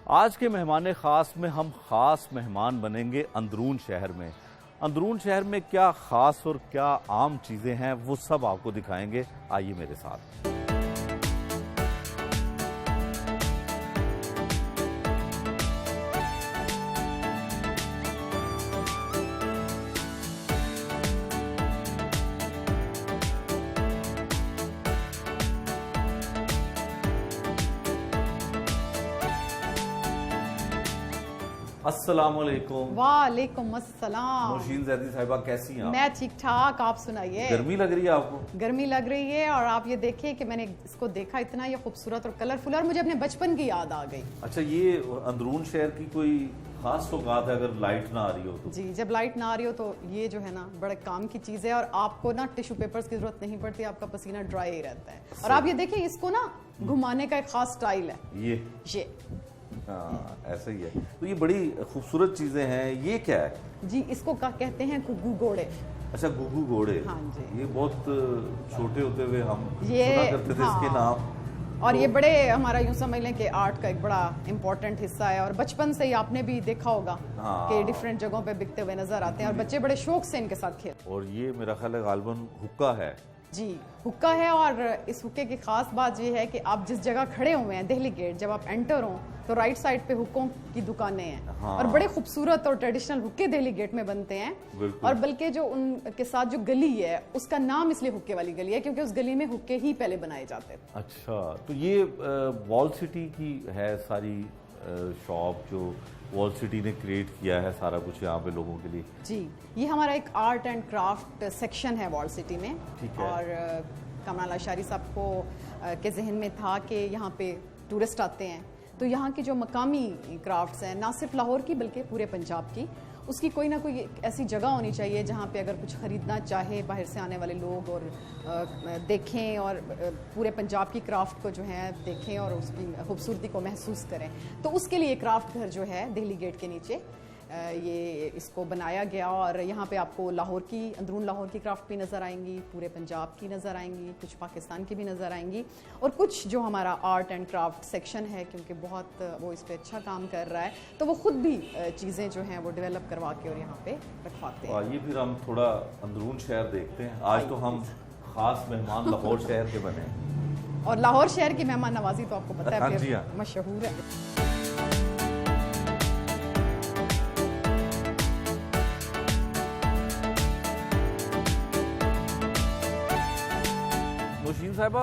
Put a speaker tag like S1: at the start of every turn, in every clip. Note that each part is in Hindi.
S1: आज के मेहमान ख़ास में हम ख़ास मेहमान बनेंगे अंदरून शहर में। अंदरून शहर में क्या ख़ास और क्या आम चीज़ें हैं वो सब आपको दिखाएंगे, आइए मेरे साथ। अस्सलाम वालेकुम।
S2: वालेकुम अस्सलाम।
S1: नौशीन ज़ैदी साहिबा कैसी हैं आप?
S2: मैं ठीक ठाक, आप सुनाइए।
S1: गर्मी लग रही है आपको?
S2: गर्मी लग रही है और आप ये देखिए कि मैंने इसको देखा, इतना ये खूबसूरत और कलरफुल, और मुझे अपने बचपन की याद आ गई।
S1: अच्छा, ये अंदरून शहर की कोई खास सौगात है अगर लाइट ना आ रही हो तो?
S2: जी, जब लाइट ना आ रही हो तो ये जो है ना बड़े काम की चीज़ है, और आपको ना टिश्यू पेपर्स की जरूरत नहीं पड़ती, आपका पसीना ड्राई ही रहता है। और आप ये देखिए, इसको ना घुमाने का एक खास स्टाइल है। ये
S1: हाँ, ऐसा ही है। तो ये बड़ी खूबसूरत चीजें हैं। ये क्या है?
S2: जी, इसको कहते हैं गुग्गू घोड़े।
S1: अच्छा, गुग्गू घोड़े।
S2: हाँ जी।
S1: ये बहुत छोटे होते हुए हम
S2: ये
S1: सुना करते थे इसके नाम।
S2: और ये बड़े हमारा यूं समझ लें कि आर्ट का एक बड़ा इम्पोर्टेंट हिस्सा है, और बचपन से ही आपने भी देखा होगा कि डिफरेंट जगहों पे बिकते हुए नजर आते हैं और बच्चे बड़े शौक से इनके साथ खेलते हैं।
S1: और ये मेरा ख्याल है गालिबन हुक्का है।
S2: जी, हुक्का है। और इस हुक्के की खास बात ये है कि आप जिस जगह खड़े हुए हैं, दिल्ली गेट, जब आप एंटर हो तो राइट साइड पे हुक्कों की दुकानें हैं। हाँ। और बड़े खूबसूरत और ट्रेडिशनल हुक्के दिल्ली गेट में बनते हैं। और बल्कि जो उनके साथ जो गली है उसका नाम इसलिए हुक्के वाली गली है क्योंकि उस गली में हुक्के ही पहले बनाए जाते थे।
S1: अच्छा, तो ये वॉल सिटी की है सारी शॉप जो वॉल सिटी ने क्रिएट किया है सारा कुछ यहाँ पे लोगों के लिए?
S2: जी, ये हमारा एक आर्ट एंड क्राफ्ट सेक्शन है वॉल सिटी में।
S1: ठीक है।
S2: और कमरान अशारी साहब को के जहन में था कि यहाँ पे टूरिस्ट आते हैं तो यहाँ की जो मकामी क्राफ्ट्स हैं, ना सिर्फ लाहौर की बल्कि पूरे पंजाब की, उसकी कोई ना कोई ऐसी जगह होनी चाहिए जहाँ पे अगर कुछ ख़रीदना चाहे बाहर से आने वाले लोग और देखें और पूरे पंजाब की क्राफ्ट को जो है देखें और उसकी खूबसूरती को महसूस करें। तो उसके लिए क्राफ्ट घर जो है दिल्ली गेट के नीचे ये इसको बनाया गया। और यहाँ पे आपको लाहौर की, अंदरून लाहौर की क्राफ्ट भी नज़र आएंगी, पूरे पंजाब की नज़र आएंगी, कुछ पाकिस्तान की भी नज़र आएंगी, और कुछ जो हमारा आर्ट एंड क्राफ्ट सेक्शन है क्योंकि बहुत वो इस पर अच्छा काम कर रहा है तो वो ख़ुद भी चीज़ें जो हैं वो डेवलप करवा के और यहाँ पे रखवाते हैं।
S1: आइए फिर हम थोड़ा अंदरून शहर देखते हैं। आज तो हम ख़ास मेहमान लाहौर शहर के बने हैं
S2: और लाहौर शहर की मेहमान नवाजी तो आपको पता है
S1: फिर
S2: मशहूर है।
S1: नौशीन साहिबा,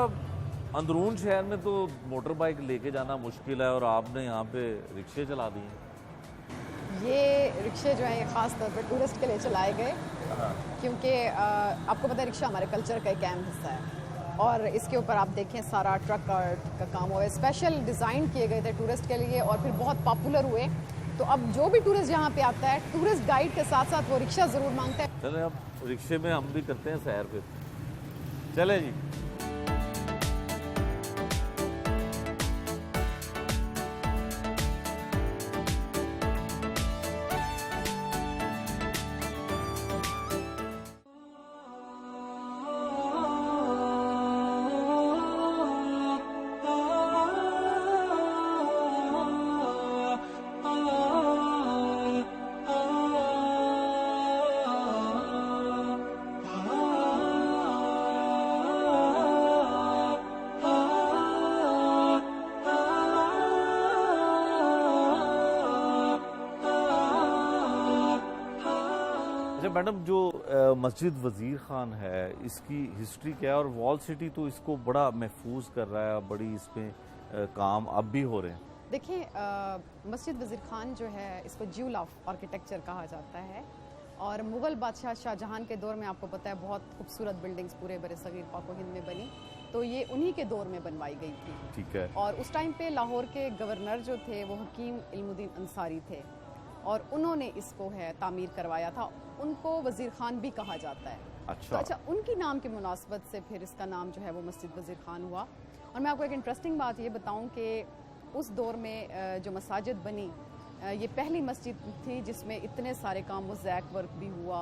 S1: अंदरून शहर में तो मोटर बाइक लेके जाना मुश्किल है और आपने यहाँ पे रिक्शे चला दिए।
S2: ये रिक्शे जो है ये ख़ास तौर पे टूरिस्ट के लिए चलाए गए क्योंकि आपको पता है रिक्शा हमारे कल्चर का एक अहम हिस्सा है। और इसके ऊपर आप देखें सारा ट्रक आर्ट का काम हुआ है, स्पेशल डिज़ाइन किए गए थे टूरिस्ट के लिए और फिर बहुत पॉपुलर हुए। तो अब जो भी टूरिस्ट यहाँ पे आता है, टूरिस्ट गाइड के साथ साथ वो रिक्शा ज़रूर मांगता है।
S1: चले अब रिक्शे में हम भी करते हैं सैर पे, चले जी। मैडम, जो मस्जिद वज़ीर खान है इसकी हिस्ट्री क्या है? और वॉल सिटी तो इसको बड़ा महफूज कर रहा है, बड़ी इसमें काम अब भी हो रहे हैं।
S2: देखिए, मस्जिद वज़ीर खान जो है इसको ज्यूल ऑफ आर्किटेक्चर कहा जाता है। और मुग़ल बादशाह शाहजहां के दौर में आपको पता है बहुत खूबसूरत बिल्डिंग्स पूरे बरे-सग़ीर पाक व हिंद में बनी, तो ये उन्हीं के दौर में बनवाई गई थी।
S1: ठीक है। और
S2: उस टाइम पे लाहौर के गवर्नर जो थे वो हकीम इल्मुद्दीन अंसारी थे और उन्होंने इसको है तामीर करवाया था। उनको वज़ीर खान भी कहा जाता है।
S1: अच्छा।
S2: तो उनकी नाम की मुनासबत से फिर इसका नाम जो है वो मस्जिद वज़ीर खान हुआ। और मैं आपको एक इंटरेस्टिंग बात ये बताऊं कि उस दौर में जो मसाजिद बनी, ये पहली मस्जिद थी जिसमें इतने सारे काम, मोज़ैक वर्क भी हुआ,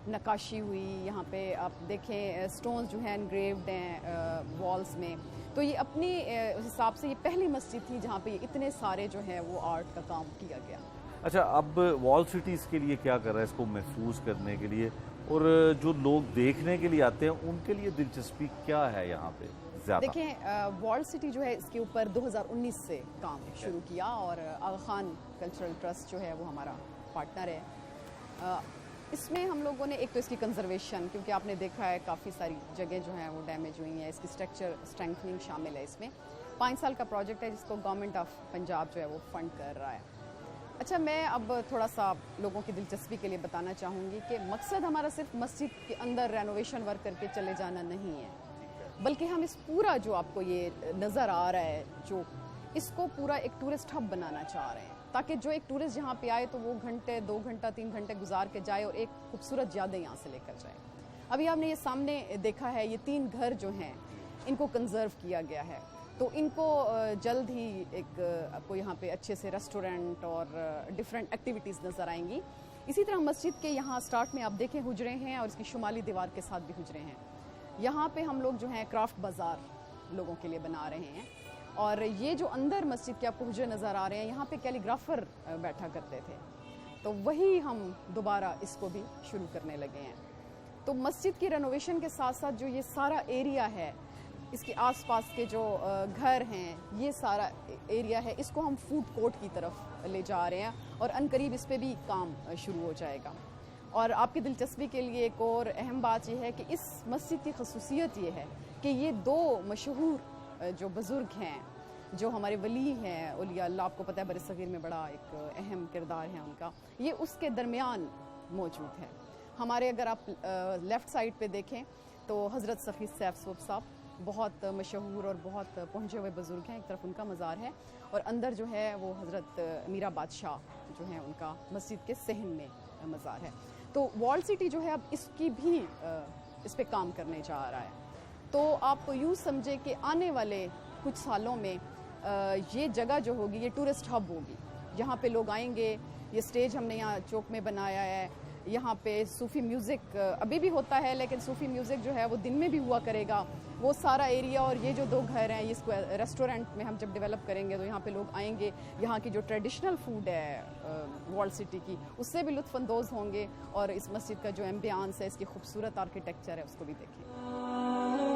S2: नक्काशी हुई, यहाँ पे आप देखें स्टोन्स जो हैं एनग्रेव्ड हैं वॉल्स में। तो ये अपने उस हिसाब से ये पहली मस्जिद थी जहाँ पे इतने सारे जो है वो आर्ट का काम किया गया।
S1: अच्छा, अब वॉल सिटी इसके लिए क्या कर रहा है, इसको महफूज करने के लिए, और जो लोग देखने के लिए आते हैं उनके लिए दिलचस्पी क्या है यहाँ पे ज़्यादा?
S2: देखें, वॉल सिटी जो है इसके ऊपर 2019 से काम शुरू किया और आगा खान कल्चरल ट्रस्ट जो है वो हमारा पार्टनर है। इसमें हम लोगों ने एक तो इसकी कंजर्वेशन, क्योंकि आपने देखा है काफ़ी सारी जगह जो हैं वो डैमेज हुई हैं, इसकी स्ट्रक्चर स्ट्रेंथनिंग शामिल है इसमें। 5 साल का प्रोजेक्ट है जिसको गवर्नमेंट ऑफ पंजाब जो है वो फंड कर रहा है। अच्छा, मैं अब थोड़ा सा लोगों की दिलचस्पी के लिए बताना चाहूँगी कि मकसद हमारा सिर्फ मस्जिद के अंदर रेनोवेशन वर्क करके चले जाना नहीं है, बल्कि हम इस पूरा जो आपको ये नज़र आ रहा है जो इसको पूरा एक टूरिस्ट हब बनाना चाह रहे हैं, ताकि जो एक टूरिस्ट यहाँ पे आए तो वो घंटे 2 घंटा 3 घंटे गुजार के जाए और एक खूबसूरत यादें यहाँ से लेकर जाए। अभी आपने ये सामने देखा है, ये 3 घर जो हैं इनको कंजर्व किया गया है, तो इनको जल्द ही एक आपको यहाँ पे अच्छे से रेस्टोरेंट और डिफरेंट एक्टिविटीज़ नज़र आएंगी। इसी तरह मस्जिद के यहाँ स्टार्ट में आप देखें हुजरे हैं और इसकी शुमाली दीवार के साथ भी हुजरे हैं। यहाँ पे हम लोग जो हैं क्राफ्ट बाज़ार लोगों के लिए बना रहे हैं, और ये जो अंदर मस्जिद के आपको हुजरे नज़र आ रहे हैं यहाँ पे कैलीग्राफर बैठा करते थे, तो वही हम दोबारा इसको भी शुरू करने लगे हैं। तो मस्जिद की रेनोवेशन के साथ साथ जो ये सारा एरिया है, इसके आसपास के जो घर हैं, ये सारा एरिया है, इसको हम फूड कोर्ट की तरफ ले जा रहे हैं और अनकरीब इस पे भी काम शुरू हो जाएगा। और आपकी दिलचस्पी के लिए एक और अहम बात यह है कि इस मस्जिद की खसूसियत ये है कि ये 2 मशहूर जो बुज़ुर्ग हैं, जो हमारे वली हैं, औलिया अल्लाह, आपको पता है बरसगीर में बड़ा एक अहम किरदार है उनका, ये उसके दरमियान मौजूद है। हमारे अगर आप लेफ़्ट साइड पे देखें तो हज़रत सफ़ी सैफ साहब बहुत मशहूर और बहुत पहुँचे हुए बुज़ुर्ग हैं, एक तरफ उनका मज़ार है और अंदर जो है वो हज़रत मीरा बादशाह जो है उनका मस्जिद के सहन में मज़ार है। तो वॉल सिटी जो है अब इसकी भी इस पे काम करने जा रहा है। तो आप यूँ समझे कि आने वाले कुछ सालों में ये जगह जो होगी ये टूरिस्ट हब होगी, यहाँ पे लोग आएंगे। ये स्टेज हमने यहाँ चौक में बनाया है, यहाँ पे सूफ़ी म्यूज़िक अभी भी होता है, लेकिन सूफ़ी म्यूज़िक जो है वो दिन में भी हुआ करेगा। वो सारा एरिया और ये जो 2 घर हैं, इसको रेस्टोरेंट में हम जब डेवलप करेंगे तो यहाँ पे लोग आएंगे, यहाँ की जो ट्रेडिशनल फूड है वॉल सिटी की, उससे भी लुत्फ़अंदोज़ होंगे और इस मस्जिद का जो एम्बियंस है, इसकी खूबसूरत आर्किटेक्चर है, उसको भी देखेंगे।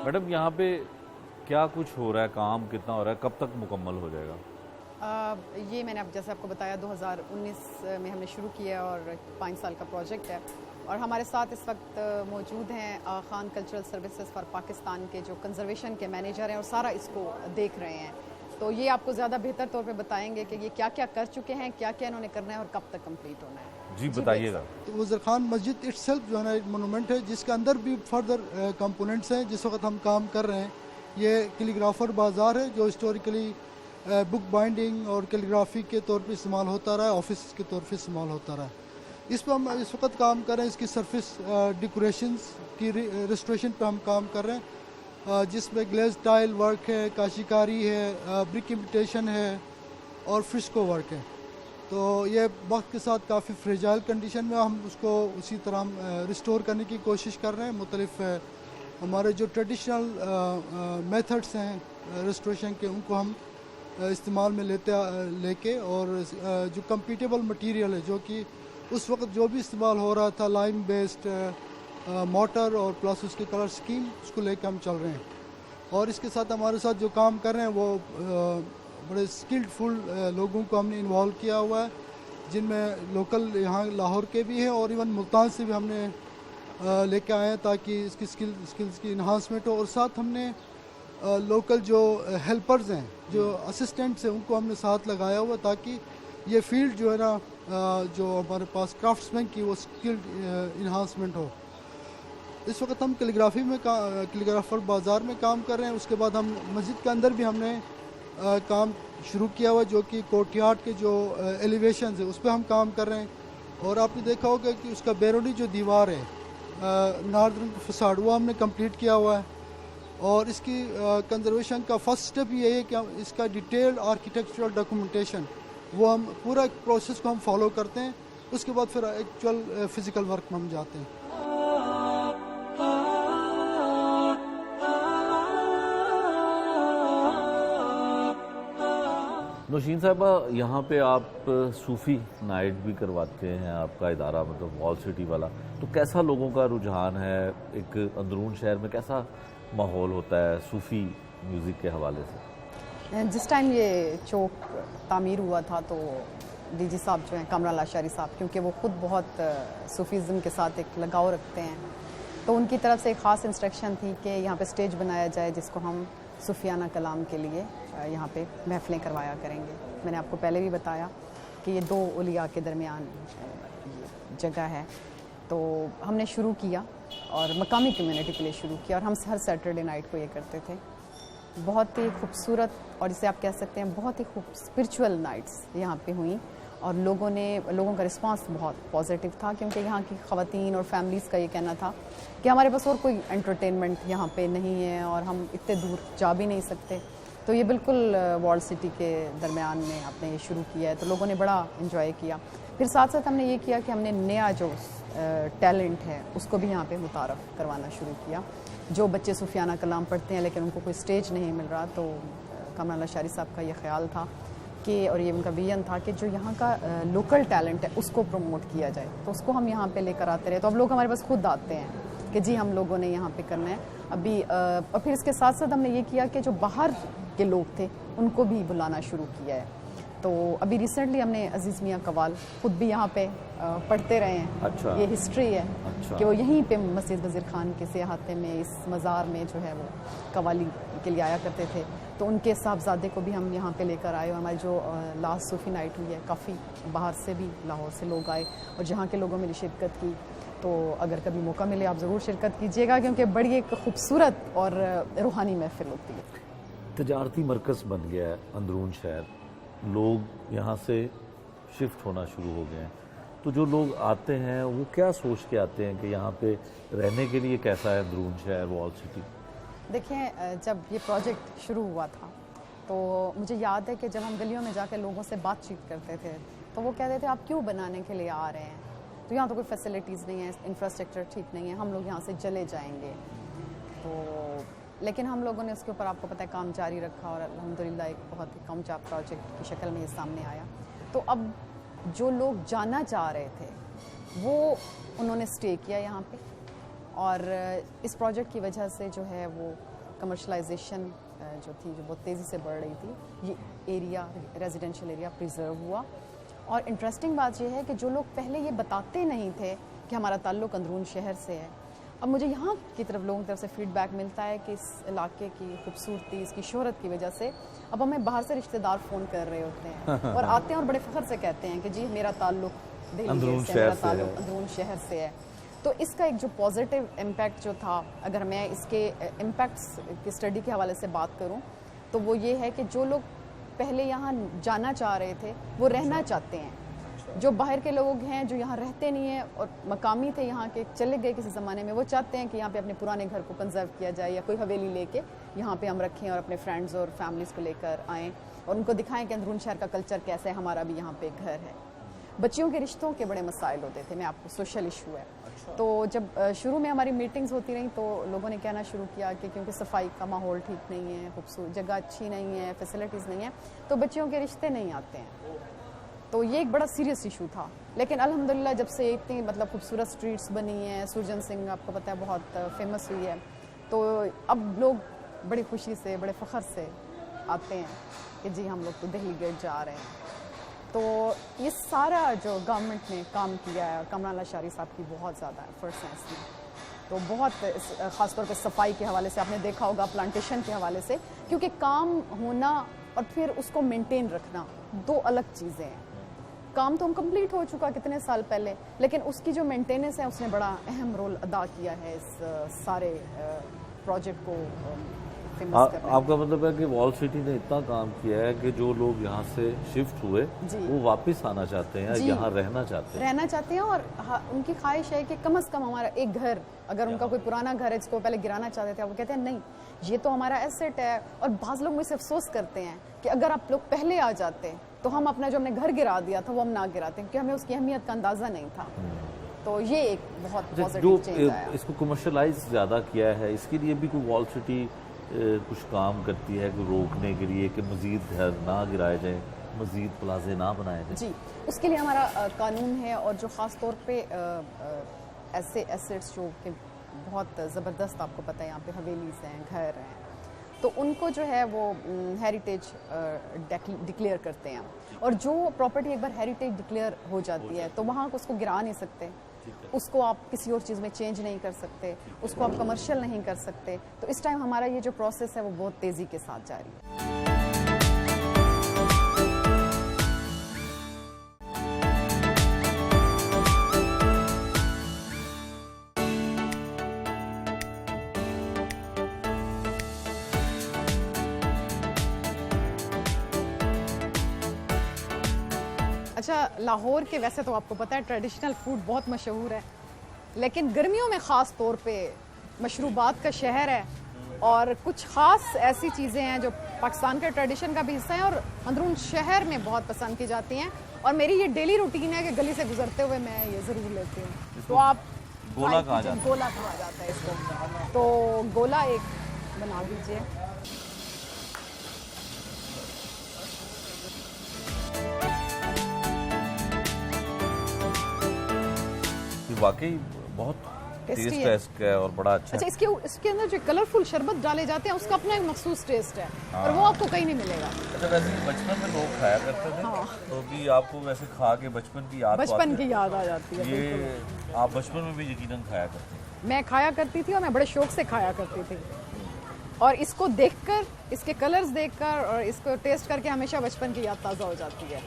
S1: मैडम, यहाँ पे क्या कुछ हो रहा है, काम कितना हो रहा है, कब तक मुकम्मल हो जाएगा?
S2: ये मैंने अब जैसे आपको बताया 2019 में हमने शुरू किया और 5 साल का प्रोजेक्ट है। और हमारे साथ इस वक्त मौजूद हैं Aga Khan cultural services for Pakistan के जो कंजर्वेशन के मैनेजर हैं और सारा इसको देख रहे हैं। तो ये आपको ज़्यादा बेहतर तौर पे बताएंगे कि ये क्या क्या कर चुके हैं, क्या क्या इन्होंने करना है और कब तक कंप्लीट होना है।
S1: जी बताइएगा।
S3: तो वज़ीर खान मस्जिद इट्सेल्फ जो है ना एक मोनूमेंट है, जिसके अंदर भी फर्दर कंपोनेंट्स हैं। जिस वक्त हम काम कर रहे हैं, ये कैलीग्राफर बाज़ार है जो हिस्टोरिकली बुक बाइंडिंग और कैलीग्राफी के तौर पे इस्तेमाल होता रहा है, ऑफिस के तौर पे इस्तेमाल होता रहा है। इस पर हम इस वक्त काम कर रहे हैं, इसकी सरफेस डेकोरेशंस की रेस्टोरेशन पे हम काम कर रहे हैं, जिसमें ग्लेज टाइल वर्क है, काशीकारी है, ब्रिक इमिटेशन है और फ्रिस्को वर्क है। तो ये वक्त के साथ काफ़ी फ्रेजाइल कंडीशन में, हम उसको उसी तरह हम रिस्टोर करने की कोशिश कर रहे हैं। मुख्तलिफ हमारे जो ट्रेडिशनल मेथड्स हैं रेस्टोरेशन के, उनको हम इस्तेमाल में लेके और जो कंपीटेबल मटेरियल है, जो कि उस वक्त जो भी इस्तेमाल हो रहा था, लाइम बेस्ड मोटर और प्लस उसके कलर स्कीम, उसको लेके हम चल रहे हैं। और इसके साथ हमारे साथ जो काम कर रहे हैं वो बड़े स्किल्डफुल लोगों को हमने इन्वॉल्व किया हुआ है, जिनमें लोकल यहाँ लाहौर के भी हैं और इवन मुल्तान से भी हमने लेके आए हैं, ताकि इसकी स्किल्स की इन्हांसमेंट हो। और साथ हमने लोकल जो हेल्पर्स हैं, जो असिस्टेंट्स हैं, उनको हमने साथ लगाया हुआ, ताकि ये फील्ड जो है ना, जो हमारे पास क्राफ्ट्समैन की वो स्किल इन्हांसमेंट हो। इस वक्त हम कैलीग्राफी में कैलीग्राफर बाज़ार में काम कर रहे हैं। उसके बाद हम मस्जिद के अंदर भी हमने काम शुरू किया हुआ, जो कि कोर्टयार्ड के जो एलिवेशन है उस पर हम काम कर रहे हैं। और आपने देखा होगा कि उसका बैरूनी जो दीवार है नॉर्दर्न फसाड वो हमने कंप्लीट किया हुआ है। और इसकी कंजर्वेशन का फर्स्ट स्टेप ये है कि हम इसका डिटेल्ड आर्किटेक्चरल डॉक्यूमेंटेशन वो हम पूरा प्रोसेस को हम फॉलो करते हैं, उसके बाद फिर एक्चुअल फिजिकल वर्क में हम जाते हैं।
S1: नौशीन साहबा, यहाँ पे आप सूफ़ी नाइट भी करवाते हैं, आपका इदारा मतलब वॉल सिटी वाला, तो कैसा लोगों का रुझान है? एक अंदरून शहर में कैसा माहौल होता है सूफ़ी म्यूज़िक के हवाले से?
S2: जिस टाइम ये चौक तामीर हुआ था तो डीजी साहब जो हैं कामरान लाशारी साहब, क्योंकि वो ख़ुद बहुत सूफीज़म के साथ एक लगाव रखते हैं, तो उनकी तरफ से एक ख़ास इंस्ट्रक्शन थी कि यहाँ पे स्टेज बनाया जाए जिसको हम सूफियाना कलाम के लिए यहाँ पे महफ़िलें करवाया करेंगे। मैंने आपको पहले भी बताया कि ये 2 उलिया के दरमियान जगह है, तो हमने शुरू किया और मकामी कम्युनिटी के लिए शुरू किया, और हम हर सैटरडे नाइट को ये करते थे। बहुत ही खूबसूरत और जिसे आप कह सकते हैं बहुत ही खूब स्पिरिचुअल नाइट्स यहाँ पे हुई, और लोगों का रिस्पांस बहुत पॉजिटिव था, क्योंकि यहाँ की ख़वातीन और फैमिलीज़ का ये कहना था कि हमारे पास और कोई एंटरटेनमेंट यहाँ पे नहीं है और हम इतने दूर जा भी नहीं सकते, तो ये बिल्कुल वॉल सिटी के दरमियान में आपने ये शुरू किया है, तो लोगों ने बड़ा इन्जॉय किया। फिर साथ साथ हमने ये किया कि हमने नया जो टैलेंट है उसको भी यहाँ पे मुतारफ़ करवाना शुरू किया। जो बच्चे सूफियाना कलाम पढ़ते हैं लेकिन उनको कोई स्टेज नहीं मिल रहा, तो कामरान लाशारी साहब का ये ख्याल था कि, और ये उनका विजन था कि जो यहाँ का लोकल टैलेंट है उसको प्रमोट किया जाए, तो उसको हम यहाँ पे लेकर आते रहे। तो अब लोग हमारे पास खुद आते हैं कि जी हम लोगों ने यहाँ पे करना है अभी। और फिर इसके साथ साथ हमने ये किया कि जो बाहर के लोग थे उनको भी बुलाना शुरू किया है। तो अभी रिसेंटली हमने अजीज़ मियाँ कवाल खुद भी यहाँ पे पढ़ते रहे हैं।
S1: अच्छा।
S2: ये हिस्ट्री है।
S1: अच्छा।
S2: कि वो यहीं पे मस्जिद वज़ीर खान के सियाहते में इस मज़ार में जो है वो कवाली के लिए आया करते थे, तो उनके साहबजादे को भी हम यहाँ पे लेकर आए। और हमारी जो लास्ट सूफ़ी नाइट हुई है, काफ़ी बाहर से भी लाहौर से लोग आए और जहाँ के लोगों ने शिरकत की। तो अगर कभी मौका मिले आप ज़रूर शिरकत कीजिएगा, क्योंकि बड़ी एक खूबसूरत और रूहानी महफिल होती है।
S1: तजारती मरकज़ बन गया है अंदरून शहर, लोग यहाँ से शिफ्ट होना शुरू हो गए हैं, तो जो लोग आते हैं वो क्या सोच के आते हैं कि यहाँ पे रहने के लिए कैसा है अंदरून शहर वॉल सिटी?
S2: देखिए, जब ये प्रोजेक्ट शुरू हुआ था तो मुझे याद है कि जब हम गलियों में जाकर लोगों से बातचीत करते थे तो वो कहते थे आप क्यों बनाने के लिए आ रहे हैं, तो यहाँ तो कोई फैसिलिटीज़ नहीं है, इंफ्रास्ट्रक्चर ठीक नहीं है, हम लोग यहाँ से चले जाएंगे। तो लेकिन हम लोगों ने उसके ऊपर आपको पता है काम जारी रखा और अल्हम्दुलिल्लाह एक बहुत ही कामयाब प्रोजेक्ट की शक्ल में ये सामने आया। तो अब जो लोग जाना चाह रहे थे वो उन्होंने स्टे किया यहाँ पे, और इस प्रोजेक्ट की वजह से जो है वो कमर्शलाइजेशन जो थी जो बहुत तेज़ी से बढ़ रही थी, ये एरिया रेजिडेंशियल एरिया प्रिजर्व हुआ। और इंटरेस्टिंग बात यह है कि जो लोग पहले ये बताते नहीं थे कि हमारा ताल्लुक़ अंदरून शहर से है, अब मुझे यहाँ की तरफ लोगों की तरफ से फीडबैक मिलता है कि इस इलाके की खूबसूरती, इसकी शोहरत की वजह से अब हमें बाहर से रिश्तेदार फ़ोन कर रहे होते हैं और आते हैं और बड़े फ़ख्र से कहते हैं कि जी मेरा ताल्लुक़ दिल्ली से, मेरा ताल्लुक़ अंदरून शहर से है। तो इसका एक जो पॉजिटिव इम्पैक्ट जो था, अगर मैं इसके इम्पैक्ट्स की स्टडी के हवाले से बात करूँ तो वो ये है कि जो लोग पहले यहाँ जाना चाह रहे थे वो रहना चाहते हैं। जो बाहर के लोग हैं जो यहाँ रहते नहीं हैं और मकामी थे यहाँ के, चले गए किसी ज़माने में, वो चाहते हैं कि यहाँ पे अपने पुराने घर को कंजर्व किया जाए या कोई हवेली लेके यहाँ पे हम रखें और अपने फ्रेंड्स और फैमिलीज़ को लेकर आएँ और उनको दिखाएं कि अंदरून शहर का कल्चर कैसा है, हमारा भी यहाँ पे घर है। बच्चियों के रिश्तों के बड़े मसाइल होते थे, मैं आपको सोशल इशू है। तो जब शुरू में हमारी मीटिंग्स होती रहीं तो लोगों ने कहना शुरू किया कि क्योंकि सफाई का माहौल ठीक नहीं है, खूबसूरत जगह अच्छी नहीं है, फैसिलिटीज़ नहीं है, तो बच्चियों के रिश्ते नहीं आते हैं। तो ये एक बड़ा सीरियस इशू था। लेकिन अल्हम्दुलिल्लाह जब से इतनी मतलब खूबसूरत स्ट्रीट्स बनी हैं, सुरजन सिंह आपको पता है बहुत फेमस हुई है, तो अब लोग बड़ी खुशी से, बड़े फ़ख्र से आते हैं कि जी हम लोग तो दिल्ली गेट जा रहे हैं। तो ये सारा जो गवर्नमेंट ने काम किया है, कामरान लाशारी साहब की बहुत ज़्यादा एफर्ट्स हैं इसमें, तो बहुत ख़ासतौर पे सफाई के हवाले से आपने देखा होगा, प्लांटेशन के हवाले से, क्योंकि काम होना और फिर उसको मेंटेन रखना दो अलग चीज़ें हैं। काम तो हम कंप्लीट हो चुका कितने साल पहले, लेकिन उसकी जो मेंटेनेंस है उसने बड़ा अहम रोल अदा किया है इस सारे प्रोजेक्ट को फेमस कर रहे हैं।
S1: आपका मतलब है कि वॉल सिटी ने इतना काम किया है कि जो लोग यहाँ से शिफ्ट हुए
S2: जी।
S1: वो वापस आना चाहते हैं,
S2: जी।
S1: यहाँ रहना चाहते हैं।
S2: रहना चाहते हैं और उनकी ख्वाहिश है कि कम से कम हमारा एक घर, अगर उनका कोई पुराना घर है जिसको पहले गिराना चाहते थे, वो कहते हैं नहीं ये तो हमारा एसेट है। और बाज़ लोग मुझसे अफसोस करते हैं कि अगर आप लोग पहले आ जाते तो हम अपना जो हमने घर गिरा दिया था वो हम ना गिराते, क्योंकि हमें उसकी अहमियत का अंदाज़ा नहीं था। तो ये एक बहुत
S1: जो
S2: पॉजिटिव चेंज आया।
S1: इसको कमर्शलाइज ज़्यादा किया है, इसके लिए भी कोई वॉल सिटी कुछ काम करती है कि रोकने के लिए कि मज़ीद घर ना गिराए जाएं, मज़ीद प्लाजे ना बनाए जाएं?
S2: जी, उसके लिए हमारा कानून है, और जो ख़ास तौर पे ऐसे एसेट्स जो कि बहुत ज़बरदस्त, आपको पता है यहाँ पे हवेलीज़ हैं, घर हैं, तो उनको जो है वो हेरिटेज डिक्लेयर करते हैं। और जो प्रॉपर्टी एक बार हेरिटेज डिक्लेयर हो जाती है तो वहाँ उसको गिरा नहीं सकते, उसको आप किसी और चीज़ में चेंज नहीं कर सकते, उसको आप कमर्शियल नहीं कर सकते। तो इस टाइम हमारा ये जो प्रोसेस है वो बहुत तेज़ी के साथ जारी है। अच्छा, लाहौर के वैसे तो आपको पता है ट्रेडिशनल फूड बहुत मशहूर है, लेकिन गर्मियों में ख़ास तौर पे मशरूबात का शहर है, और कुछ ख़ास ऐसी चीज़ें हैं जो पाकिस्तान के ट्रेडिशन का भी हिस्सा है और अंदरून शहर में बहुत पसंद की जाती हैं। और मेरी ये डेली रूटीन है कि गली से गुजरते हुए मैं ये ज़रूर लेती हूँ। तो आप
S1: गोला कहा जाता है?
S2: गोला कहा जाता है इसको, तो गोला एक बना दीजिए।
S1: वाकई बहुत
S2: टेस्टी
S1: टेस्ट है और बड़ा अच्छा
S2: अच्छा,
S1: है।
S2: इसके अंदर जो कलरफुल शरबत डाले जाते हैं उसका अपना एक मखसूस टेस्ट है, और वो आपको कहीं नहीं मिलेगा।
S1: अच्छा, वैसे बचपन में लोग खाया करते थे,
S2: हाँ।
S1: तो कि आपको वैसे खा के बचपन की याद तो
S2: बचपन
S1: आती
S2: की याद आ जाती है।
S1: है।
S2: बिल्कुल।
S1: ये आप बचपन में भी यकीनन खाया करते हैं।
S2: मैं खाया करती थी और मैं बड़े शौक से खाया करती थी, और इसको देखकर, इसके कलर्स देखकर और इसको टेस्ट करके हमेशा बचपन की याद ताज़ा हो जाती है।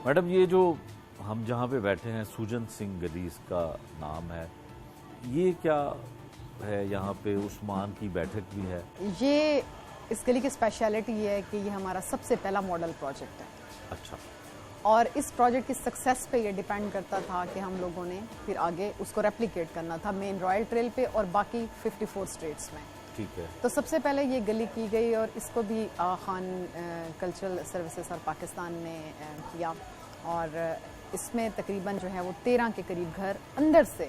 S1: मैडम, ये जो हम जहाँ पे बैठे हैं, सुजन सिंह गली इसका नाम है, ये क्या है? यहाँ पे उस्मान की बैठक भी है।
S2: ये इस गली की स्पेशलिटी ये है कि ये हमारा सबसे पहला मॉडल प्रोजेक्ट है,
S1: अच्छा,
S2: और इस प्रोजेक्ट की सक्सेस पे ये डिपेंड करता था कि हम लोगों ने फिर आगे उसको रेप्लिकेट करना था मेन रॉयल ट्रेल पे और बाकी 54 स्टेट्स में।
S1: ठीक है।
S2: तो सबसे पहले ये गली की गई, और इसको भी खान कल्चरल सर्विसेज और पाकिस्तान ने किया, और इसमें तकरीबन जो है वो 13 के करीब घर अंदर से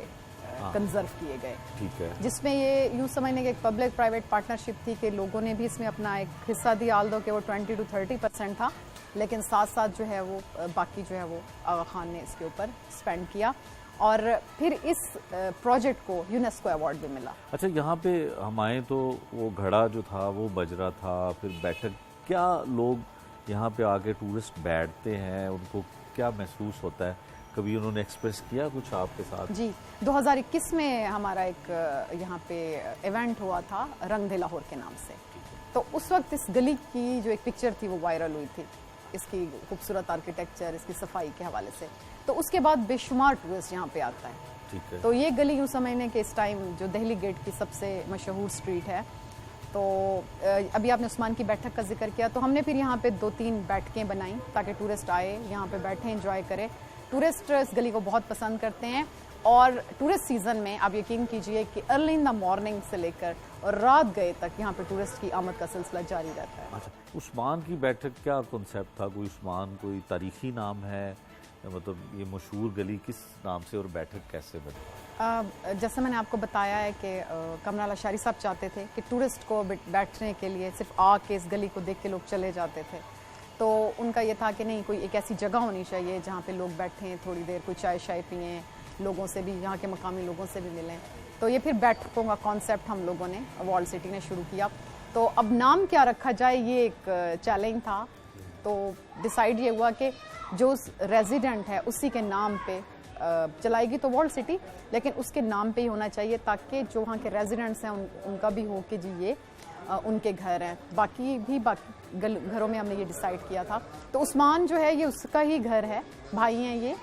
S2: कंजर्व किए गए।
S1: ठीक है।
S2: जिसमें ये यूँ समझने की एक पब्लिक प्राइवेट पार्टनरशिप थी कि लोगों ने भी इसमें अपना एक हिस्सा दिया, आल दो कि वो 20 to 30% था, लेकिन साथ साथ जो है वो बाकी जो है वो आगा खान ने इसके ऊपर स्पेंड किया, और फिर इस प्रोजेक्ट को यूनेस्को अवार्ड भी मिला।
S1: अच्छा, यहाँ पे हम आए तो वो घड़ा जो था वो बज रहा था, फिर बैठक, क्या लोग यहाँ पे आके टूरिस्ट बैठते हैं, उनको क्या महसूस होता है? कभी उन्होंने एक्सप्रेस किया कुछ आपके साथ?
S2: जी, 2021 में हमारा एक यहाँ पे इवेंट हुआ था रंग दे लाहौर के नाम से, तो उस वक्त इस गली की जो एक पिक्चर थी वो वायरल हुई थी, इसकी खूबसूरत आर्किटेक्चर, इसकी सफाई के हवाले से। तो उसके बाद बेशुमार टूरिस्ट यहाँ पे आता है।
S1: ठीक है।
S2: तो ये गली यूँ समझने के इस टाइम जो दिल्ली गेट की सबसे मशहूर स्ट्रीट है, तो अभी आपने उस्मान की बैठक का जिक्र किया, तो हमने फिर यहाँ पे 2-3 बैठकें बनाई ताकि टूरिस्ट आए, यहाँ पे बैठे, एंजॉय करें। टूरिस्ट इस गली को बहुत पसंद करते हैं, और टूरिस्ट सीज़न में आप यकीन कीजिए कि अर्ली इन द मॉर्निंग से लेकर और रात गए तक यहाँ पे टूरिस्ट की आमद का सिलसिला जारी रहता है।
S1: अच्छा, उस्मान की बैठक क्या कॉन्सेप्ट था? कोई उस्मान कोई तारीखी नाम है, मतलब ये मशहूर गली किस नाम से और बैठक कैसे बनी?
S2: जैसे मैंने आपको बताया है कि कमराला शारी साहब चाहते थे कि टूरिस्ट को बैठने के लिए सिर्फ आके इस गली को देख के लोग चले जाते थे, तो उनका ये था कि नहीं, कोई एक ऐसी जगह होनी चाहिए जहाँ पे लोग बैठें, थोड़ी देर कोई चाय शाय पिएँ, लोगों से भी, यहाँ के मकामी लोगों से भी मिलें। तो ये फिर बैठकों का कॉन्सेप्ट हम लोगों ने वॉल सिटी ने शुरू किया। तो अब नाम क्या रखा जाए, ये एक चैलेंज था। तो डिसाइड ये हुआ कि जो रेजिडेंट है उसी के नाम पे चलाएगी तो वॉल सिटी, लेकिन उसके नाम पे ही होना चाहिए ताकि जो वहाँ के रेजिडेंट्स हैं उनका भी हो कि जी ये उनके घर हैं। बाकी घरों में हमने ये डिसाइड किया था। तो उस्मान जो है ये उसका ही घर है, भाई हैं ये,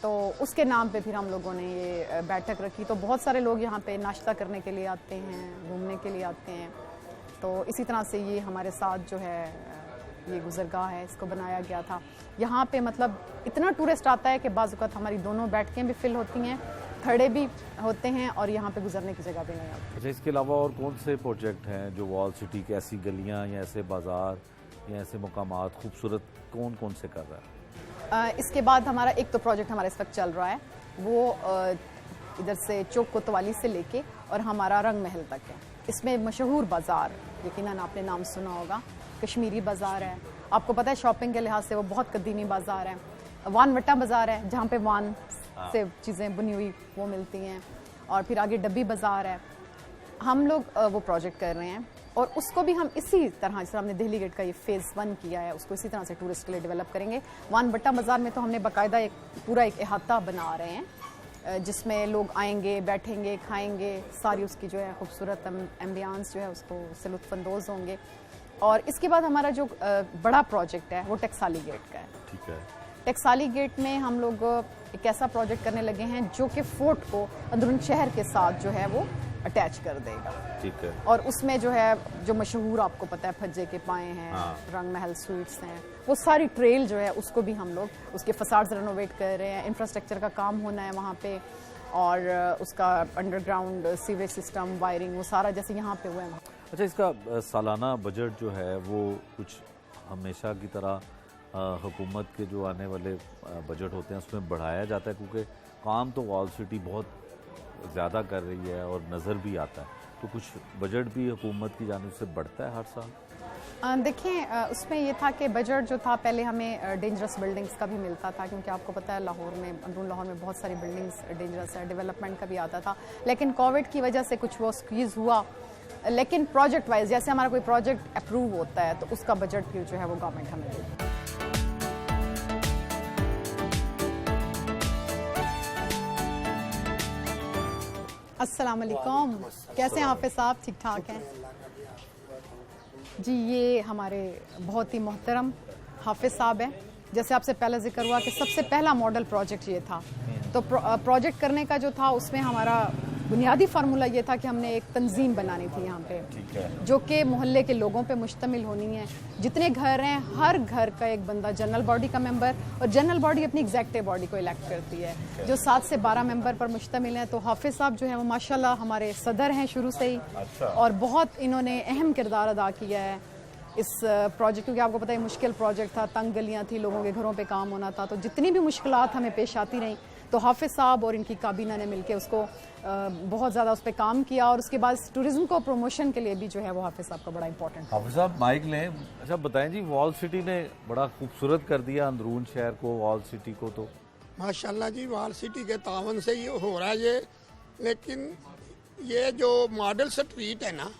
S2: तो उसके नाम पे फिर हम लोगों ने ये बैठक रखी। तो बहुत सारे लोग यहाँ पे नाश्ता करने के लिए आते हैं, घूमने के लिए आते हैं। तो इसी तरह से ये हमारे साथ जो है ये गुजरगाह है, इसको बनाया गया था। यहाँ पे मतलब इतना टूरिस्ट आता है कि बाज़ औक़ात हमारी दोनों बैठकें भी फिल होती हैं, खड़े भी होते हैं और यहाँ पे गुजरने की जगह भी नहीं आती।
S1: अच्छा, इसके अलावा और कौन से प्रोजेक्ट हैं जो वॉल सिटी के ऐसी गलियाँ या ऐसे बाज़ार या ऐसे मकामात खूबसूरत कौन कौन से कर रहा है?
S2: इसके बाद हमारा एक तो प्रोजेक्ट हमारा इस वक्त चल रहा है, वो इधर से चौक कोतवाली से लेके और हमारा रंग महल तक है। इसमें मशहूर बाज़ार, यकीनन आपने नाम सुना होगा, कश्मीरी बाज़ार है। आपको पता है शॉपिंग के लिहाज से वो बहुत कदीमी बाज़ार है। वान वट्टा बाज़ार है जहाँ पे वान से चीज़ें बुनी हुई वो मिलती हैं, और फिर आगे डब्बी बाज़ार है। हम लोग वो प्रोजेक्ट कर रहे हैं और उसको भी हम इसी तरह, जैसे हमने दिल्ली गेट का ये फ़ेज़ 1 किया है, उसको इसी तरह से टूरिस्ट के लिए डेवलप करेंगे। वान वट्टा बाज़ार में तो हमने बाकायदा एक पूरा एक अहाता बना रहे हैं जिसमें लोग आएंगे, बैठेंगे, खाएंगे, सारी उसकी जो है खूबसूरत एम्बियंस जो है उसको से लुत्फ़अंदोज़ होंगे। और इसके बाद हमारा जो बड़ा प्रोजेक्ट है वो टकसाली गेट का है।
S1: ठीक है।
S2: टकसाली गेट में हम लोग एक ऐसा प्रोजेक्ट करने लगे हैं जो कि फोर्ट को अंदरून शहर के साथ जो है वो अटैच कर देगा।
S1: ठीक है।
S2: और उसमें जो है जो मशहूर आपको पता है फज्जे के पाए हैं, रंग महल स्वीट्स हैं, वो सारी ट्रेल जो है उसको भी हम लोग उसके फसाड्स रेनोवेट कर रहे हैं। इंफ्रास्ट्रक्चर का काम होना है वहाँ पे, और उसका अंडरग्राउंड सीवेज सिस्टम, वायरिंग, वो सारा जैसे यहाँ पे हुआ है।
S1: अच्छा, इसका सालाना बजट जो है वो कुछ हमेशा की तरह हुकूमत के जो आने वाले बजट होते हैं उसमें बढ़ाया जाता है, क्योंकि काम तो वॉल सिटी बहुत ज़्यादा कर रही है और नज़र भी आता है, तो कुछ बजट भी हुकूमत की जानिब से बढ़ता है हर साल?
S2: देखिए, उसमें ये था कि बजट जो था पहले हमें डेंजरस बिल्डिंग्स का भी मिलता था, क्योंकि आपको पता है लाहौर में, अंदरून लाहौर में बहुत सारी बिल्डिंग्स डेंजरस है, डेवलपमेंट का भी आता था। लेकिन कोविड की वजह से कुछ वो स्क्वीज़ हुआ। लेकिन प्रोजेक्ट वाइज जैसे हमारा कोई प्रोजेक्ट अप्रूव होता है तो उसका बजट फिर जो है वो गवर्नमेंट हमें देती है। अस्सलाम वालेकुम, कैसे हैं हाफिज साहब? ठीक ठाक हैं जी। ये हमारे बहुत ही मोहतरम हाफिज साहब हैं। जैसे आपसे पहले जिक्र हुआ कि सबसे पहला मॉडल प्रोजेक्ट ये था, तो प्रोजेक्ट करने का जो था उसमें हमारा बुनियादी फार्मूला ये था कि हमने एक तंजीम बनानी थी यहाँ पे, जो कि मोहल्ले के लोगों पे मुश्तमिल होनी है। जितने घर हैं हर घर का एक बंदा जनरल बॉडी का मेंबर, और जनरल बॉडी अपनी एग्जेक्टिव बॉडी को इलेक्ट करती है, जो 7 से 12 मेंबर पर मुश्तमिल है। तो हाफिज साहब जो है वो माशाल्लाह हमारे सदर हैं शुरू से ही। और बहुत इन्होंने अहम किरदार अदा किया है इस प्रोजेक्ट, क्योंकि आपको पता है मुश्किल प्रोजेक्ट था, तंग गलियाँ थी, लोगों के घरों पे काम होना था, तो जितनी भी मुश्किलात हमें पेश आती रहीं तो हाफिज साहब और इनकी काबीना ने मिलकर उसको बहुत ज़्यादा उस पर काम किया। और उसके बाद टूरिज्म को प्रमोशन के लिए भी जो है वो हाफिज साहब का बड़ा इंपॉर्टेंट।
S1: हाफिज साहब माइक लें। अच्छा बताएं जी, वॉल सिटी ने बड़ा खूबसूरत कर दिया अंदरून शहर को, वॉल सिटी को, तो
S4: माशाल्लाह जी वॉल सिटी के तावन से ये हो रहा है ये। लेकिन ये जो मॉडल स्ट्रीट है ना,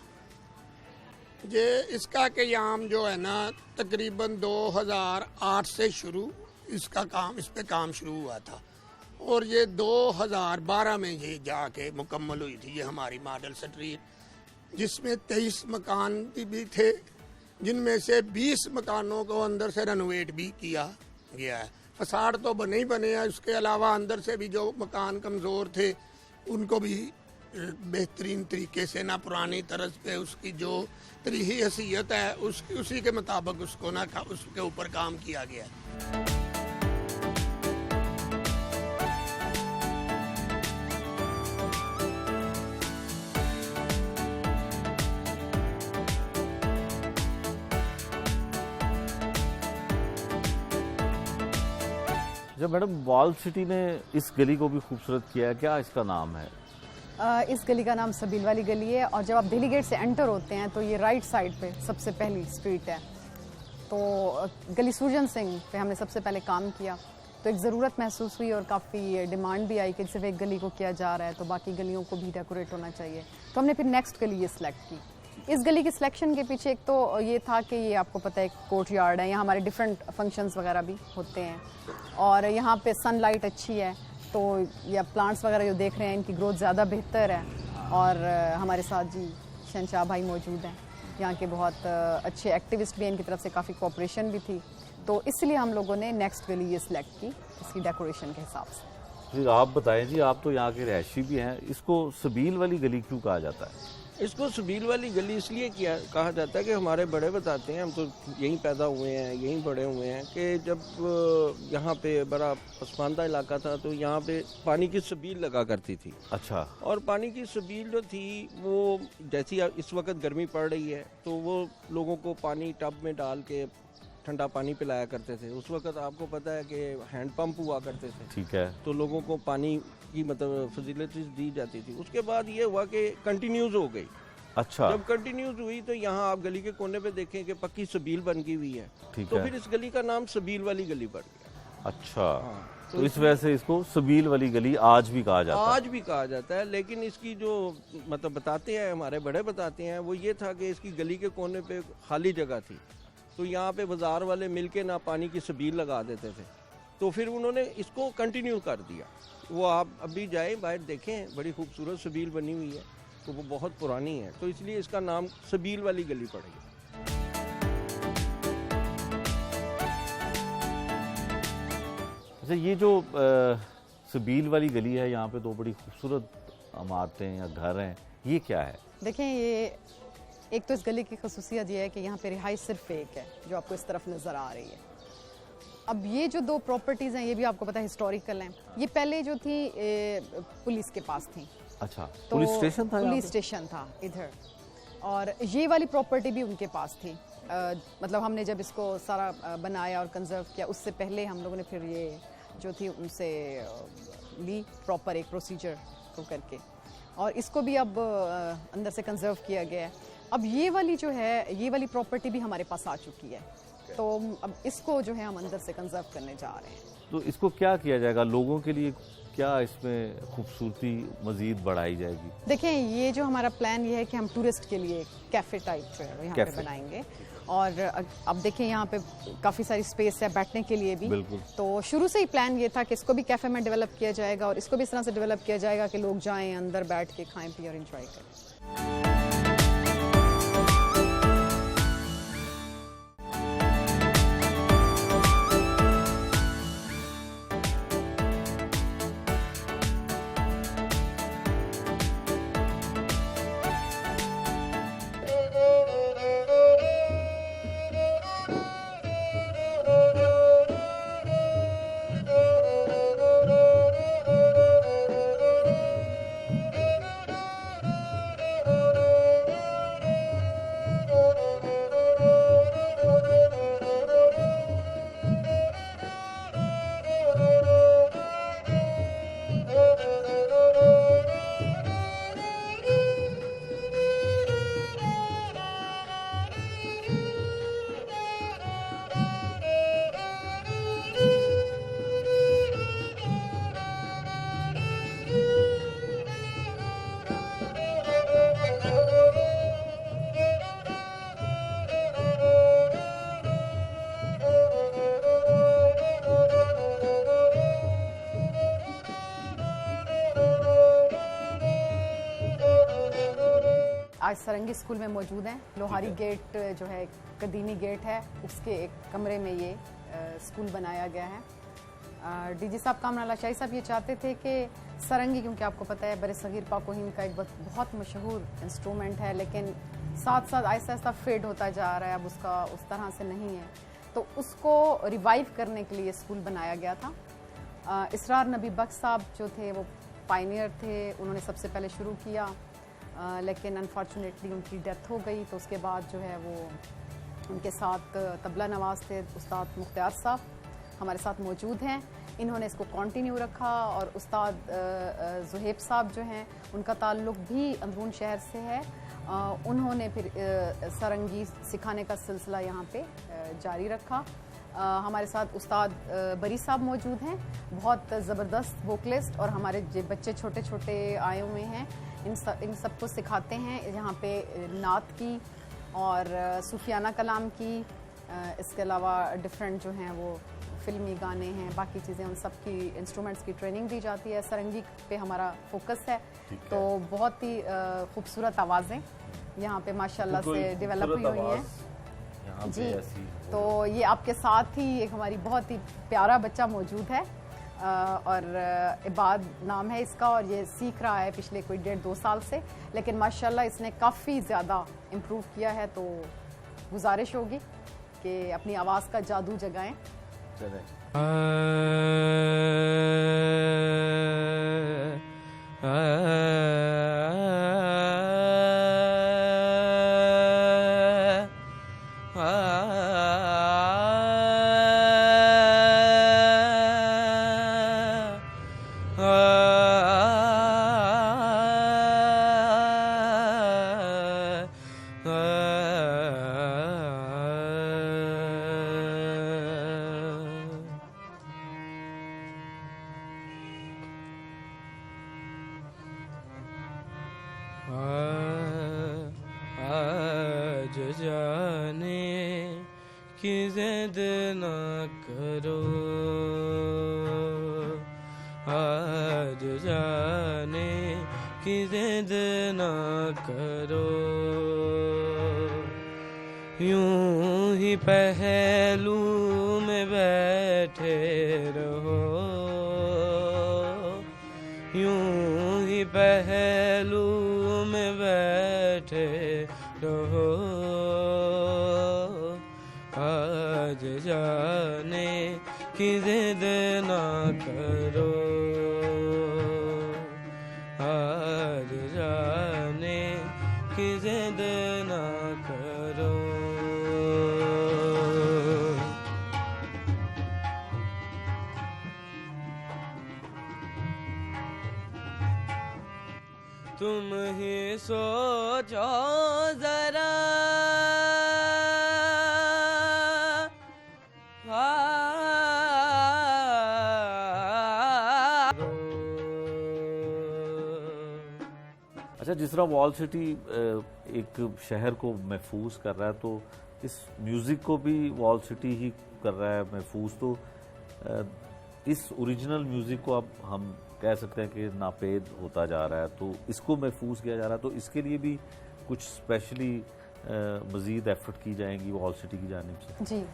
S4: ये इसका क़याम जो है ना तकरीबन 2008 से शुरू इसका काम, इस पे काम शुरू हुआ था, और ये 2012 में ये जाके मुकम्मल हुई थी ये हमारी मॉडल स्ट्रीट, जिसमें 23 मकान भी थे, जिनमें से 20 मकानों को अंदर से रेनोवेट भी किया गया है। फसाड तो बने ही बने हैं, उसके अलावा अंदर से भी जो मकान कमज़ोर थे उनको भी बेहतरीन तरीके से ना पुरानी तर्ज पे उसकी जो तरीही हैसियत है उसी के मुताबिक उसको ना उसके ऊपर काम किया गया है।
S1: जब मैडम वॉल सिटी ने इस गली को भी खूबसूरत किया है, क्या इसका नाम है?
S2: इस गली का नाम सबील वाली गली है और जब आप दिल्ली गेट से एंटर होते हैं तो ये राइट साइड पे सबसे पहली स्ट्रीट है। तो गली सूरजन सिंह पे हमने सबसे पहले काम किया, तो एक ज़रूरत महसूस हुई और काफ़ी डिमांड भी आई कि सिर्फ एक गली को किया जा रहा है तो बाकी गलियों को भी डेकोरेट होना चाहिए। तो हमने फिर नेक्स्ट गली ये सिलेक्ट की। इस गली के सिलेक्शन के पीछे एक तो ये था कि ये आपको पता है कोर्ट यार्ड है, यहाँ हमारे डिफरेंट फंक्शंस वगैरह भी होते हैं और यहाँ पे सनलाइट अच्छी है, तो या प्लांट्स वगैरह जो देख रहे हैं इनकी ग्रोथ ज़्यादा बेहतर है। और हमारे साथ जी शहनशाह भाई मौजूद हैं, यहाँ के बहुत अच्छे एक्टिविस्ट भी हैं, इनकी तरफ से काफ़ी कोऑपरेशन भी थी, तो इसलिए हम लोगों ने नेक्स्ट गली ये सिलेक्ट की इसकी डेकोरेशन के हिसाब से।
S1: फिर आप बताएं जी, आप तो यहाँ के रहायशी भी हैं, इसको सबील वाली गली क्यों कहा जाता है?
S5: इसको सबील वाली गली इसलिए कहा जाता है कि हमारे बड़े बताते हैं, हम तो यहीं पैदा हुए हैं, यहीं बड़े हुए हैं, कि जब यहाँ पे बड़ा पसमानदा इलाका था तो यहाँ पे पानी की सबील लगा करती थी।
S1: अच्छा।
S5: और पानी की सबील जो थी वो जैसी इस वक्त गर्मी पड़ रही है तो वो लोगों को पानी टब में डाल के ठंडा पानी पिलाया करते थे। उस वक्त आपको पता है कि हैंड पंप हुआ करते थे,
S1: ठीक है,
S5: तो लोगों को पानी की मतलब फैसिलिटीज दी जाती थी। उसके बाद ये हुआ कि कंटिन्यूज हो गई।
S1: अच्छा।
S5: जब कंटिन्यूज हुई तो यहाँ आप गली के कोने पे देखें कि पक्की सबील बन गई हुई है,
S1: ठीक
S5: तो
S1: है।
S5: फिर इस गली का नाम सबील वाली गली पड़ गया।
S1: अच्छा।
S5: हाँ,
S1: तो इस वजह से इसको सबील वाली गली आज भी कहा जाता है।
S5: आज भी कहा जाता है, लेकिन इसकी जो मतलब बताते हैं हमारे बड़े बताते हैं वो ये था कि इसकी गली के कोने पे खाली जगह थी, तो यहाँ पे बाजार वाले मिलके ना पानी की सबील लगा देते थे, तो फिर उन्होंने इसको कंटिन्यू कर दिया। वो आप अभी जाए बाहर देखें, बड़ी खूबसूरत सबील बनी हुई है, तो वो बहुत पुरानी है, तो इसलिए इसका नाम सबील वाली गली पड़ गई।
S1: अच्छा, ये जो सबील वाली गली है, यहाँ पे दो बड़ी खूबसूरत इमारतें या घर हैं, ये क्या है?
S2: देखें, ये एक तो इस गली की खसूसियत ये है कि यहाँ पे रिहाइश सिर्फ एक है जो आपको इस तरफ नज़र आ रही है। अब ये जो दो प्रॉपर्टीज़ हैं ये भी आपको पता है हिस्टोरिकल हैं। ये पहले जो थी पुलिस के पास थी।
S1: अच्छा,
S2: तो
S1: पुलिस स्टेशन था?
S2: पुलिस स्टेशन था इधर, और ये वाली प्रॉपर्टी भी उनके पास थी। मतलब हमने जब इसको सारा बनाया और कंजर्व किया, उससे पहले हम लोगों ने फिर ये जो थी उनसे ली प्रॉपर एक प्रोसीजर को करके, और इसको भी अब अंदर से कंजर्व किया गया है। अब ये वाली जो है, ये वाली प्रॉपर्टी भी हमारे पास आ चुकी है, तो अब इसको जो है हम अंदर से कंजर्व करने जा रहे हैं।
S1: तो इसको क्या किया जाएगा लोगों के लिए, क्या इसमें खूबसूरती मजीद बढ़ाई जाएगी?
S2: देखें, ये जो हमारा प्लान ये है कि हम टूरिस्ट के लिए कैफ़े टाइप जो है यहाँ पे बनाएंगे, और अब देखें यहाँ पे काफ़ी सारी स्पेस है बैठने के लिए भी।
S1: बिल्कुल।
S2: तो शुरू से ही प्लान ये था कि इसको भी कैफ़े में डेवलप किया जाएगा और इसको भी इस तरह से डेवलप किया जाएगा कि लोग जाएं अंदर बैठ के खाएं पिए और एंजॉय करें। आज सरंगी स्कूल में मौजूद हैं। लोहारी गेट जो है कदीमी गेट है, उसके एक कमरे में ये स्कूल बनाया गया है। डीजी साहब कामरान शाही साहब ये चाहते थे कि सरंगी, क्योंकि आपको पता है बरे सगीर पाक हिंद का एक बहुत मशहूर इंस्ट्रूमेंट है, लेकिन साथ साथ आहिस्ता आहिस्ता फेड होता जा रहा है, अब उसका उस तरह से नहीं है, तो उसको रिवाइव करने के लिए स्कूल बनाया गया था। इसरार नबी बख्श साहब जो थे वो पायनियर थे, उन्होंने सबसे पहले शुरू किया, लेकिन अनफॉर्चुनेटली उनकी डेथ हो गई। तो उसके बाद जो है वो उनके साथ तबला नवाज थे उस्ताद मुख्तार साहब हमारे साथ मौजूद हैं। इन्होंने इसको कंटिन्यू रखा। और उस्ताद ज़ुहैब साहब जो हैं उनका ताल्लुक़ भी अंदरून शहर से है। उन्होंने फिर सारंगी सिखाने का सिलसिला यहाँ पे जारी रखा। हमारे साथ उस्ताद बरी साहब मौजूद हैं, बहुत ज़बरदस्त वोकलिस्ट, और हमारे जो बच्चे छोटे छोटे आए हुए हैं इन सबको सिखाते हैं यहाँ पे नात की और सूफियाना कलाम की। इसके अलावा डिफरेंट जो हैं वो फिल्मी गाने हैं, बाकी चीज़ें, उन सब की इंस्ट्रूमेंट्स की ट्रेनिंग दी जाती है। सारंगी पे हमारा फोकस है, तो बहुत ही खूबसूरत आवाज़ें यहाँ पे माशाल्लाह से डेवलप हुई हैं जी। तो ये आपके साथ ही एक हमारी बहुत ही प्यारा बच्चा मौजूद है और इबाद नाम है इसका, और ये सीख रहा है पिछले कोई 1.5-2 साल से, लेकिन माशाल्लाह इसने काफ़ी ज़्यादा इम्प्रूव किया है। तो गुजारिश होगी कि अपनी आवाज़ का जादू जगाएं।
S6: आज जाने की जिद न करो, आज जाने की जिद न करो, यूं ही पहलू में बैठे रहो, यूं ही पहलू में बैठे रहो, आज जाने की जिद ना करो, आज जाने की जिद ना करो। तुम ही सोचो जरा,
S1: अच्छा, जिस तरह वॉल सिटी एक शहर को महफूज कर रहा है, तो इस म्यूज़िक को भी वॉल सिटी ही कर रहा है महफूज। तो इस ओरिजिनल म्यूज़िक को अब हम कह सकते हैं कि नापेद होता जा रहा है, तो इसको महफूज किया जा रहा है। तो इसके लिए भी कुछ स्पेशली मज़ीद एफर्ट की जाएंगी वॉल सिटी की जानिब से?
S2: जी,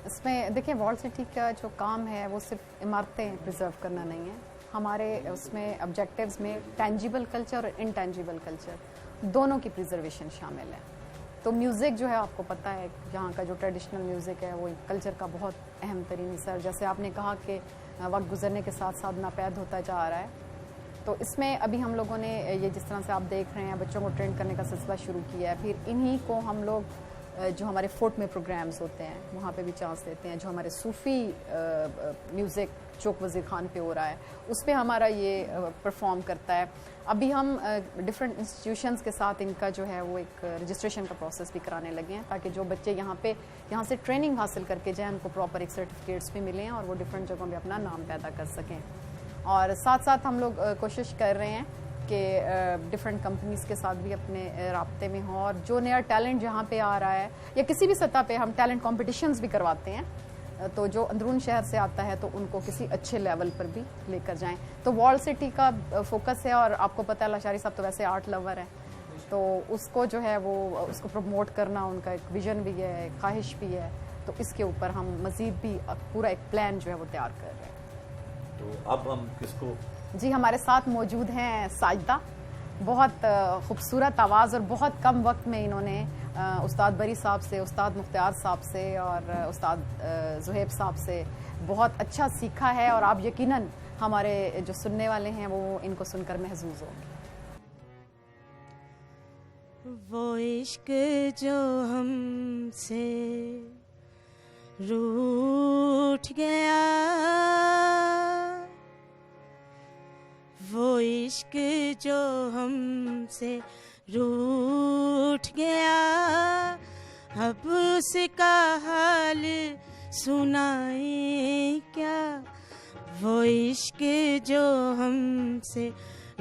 S2: इसमें देखिए, वॉल सिटी का जो काम है वो सिर्फ इमारतें प्रिजर्व करना नहीं है। हमारे उसमें ऑब्जेक्टिव्स में टेंजिबल कल्चर और इनटेंजिबल कल्चर दोनों की प्रिजर्वेशन शामिल है। तो म्यूज़िक जो है, आपको पता है यहाँ का जो ट्रेडिशनल म्यूज़िक है वो कल्चर का बहुत अहम तरीन हिस्सा है। जैसे आपने कहा कि वक्त गुजरने के साथ साथ नापैद होता जा रहा है, तो इसमें अभी हम लोगों ने ये जिस तरह से आप देख रहे हैं बच्चों को ट्रेन करने का सिलसिला शुरू किया है। फिर इन्हीं को हम लोग जो हमारे फोर्ट में प्रोग्राम्स होते हैं वहाँ पे भी चांस देते हैं। जो हमारे सूफ़ी म्यूज़िक चौक वज़ीर खान पे हो रहा है, उस पर हमारा ये परफॉर्म करता है। अभी हम डिफरेंट इंस्टीट्यूशंस के साथ इनका जो है वो एक रजिस्ट्रेशन का प्रोसेस भी कराने लगे हैं, ताकि जो बच्चे यहाँ से ट्रेनिंग हासिल करके जाएँ, उनको प्रॉपर एक सर्टिफिकेट्स भी मिलें और वो डिफरेंट जगहों पर अपना नाम पैदा कर सकें। और साथ साथ हम लोग कोशिश कर रहे हैं कि डिफरेंट कंपनीज़ के साथ भी अपने राब्ते में हों, और जो नया टैलेंट जहाँ पे आ रहा है या किसी भी सतह पे हम टैलेंट कॉम्पिटिशन्स भी करवाते हैं, तो जो अंदरून शहर से आता है तो उनको किसी अच्छे लेवल पर भी लेकर जाएं। तो वॉल सिटी का फोकस है, और आपको पता है लाशारी साहब तो वैसे आर्ट लवर है, तो उसको जो है वो उसको प्रमोट करना उनका एक विजन भी है, ख्वाहिश भी है। तो इसके ऊपर हम मज़ीद भी पूरा एक प्लान जो है वो तैयार कर रहे हैं।
S1: तो अब हम किसको? जी,
S2: हमारे साथ मौजूद हैं साजिदा, बहुत खूबसूरत आवाज़, और बहुत कम वक्त में इन्होंने उस्ताद बरी साहब से, उस्ताद मुख्तार साहब से और उस्ताद ज़ुहैब साहब से बहुत अच्छा सीखा है, और आप यकीनन हमारे जो सुनने वाले हैं वो इनको सुनकर महसूस होंगे।
S7: वो इश्क जो हमसे रूठ गया, इश्क जो हमसे रूठ गया, अब उसका हाल सुनाए क्या। वो इश्क जो हमसे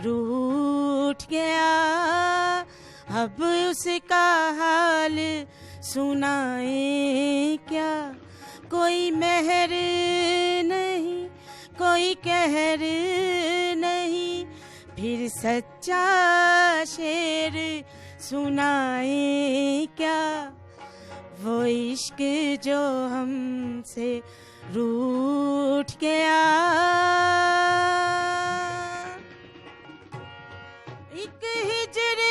S7: रूठ गया, अब उसका हाल सुनाए क्या। कोई मेहर नहीं, कोई कहर नहीं, फिर सच्चा शेर सुनाए क्या। वो इश्क जो हमसे रूठ गया। एक हिजर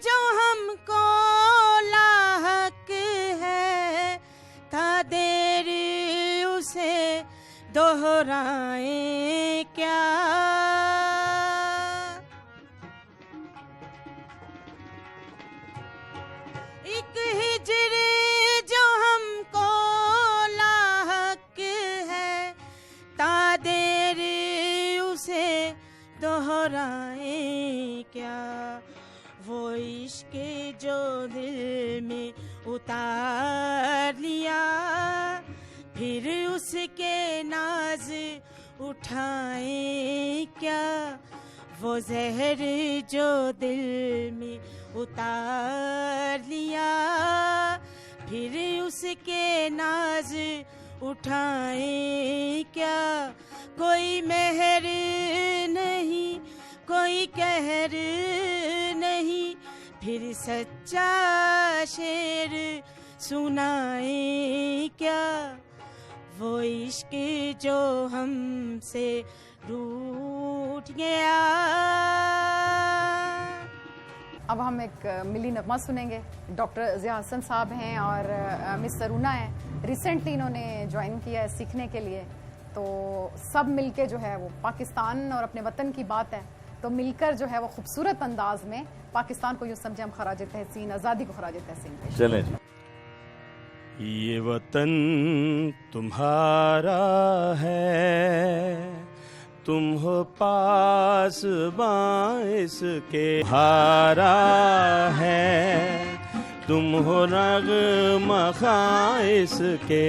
S7: जो हमको लाहक है, था देर उसे दोहराए क्या। एक हिजर जो हमको लाहक है, ता देर उसे दोहराए क्या। वो इश्क जो दिल में उतार लिया, फिर उसके नाज उठाए क्या। वो जहर जो दिल में उतार लिया, फिर उसके नाज उठाए क्या। कोई मेहर नहीं, कोई कहर नहीं, फिर सच्चा शेर सुनाए क्या। वो इश्क जो हमसे रूठ गया।
S2: अब हम एक मिली नगमा सुनेंगे। डॉक्टर ज़िया हसन साहब हैं और मिस सरूना हैं। रिसेंटली इन्होंने ज्वाइन किया है सीखने के लिए, तो सब मिलके जो है वो पाकिस्तान और अपने वतन की बात है, तो मिलकर जो है वो खूबसूरत अंदाज में पाकिस्तान को यूँ समझे हम खराज तहसीन, आज़ादी को खराज तहसीन।
S1: चलें जी।
S6: ये वतन तुम्हारा है, तुम हो पास बाइस के। हारा है, तुम हो नग़्मा ख़ाइस के।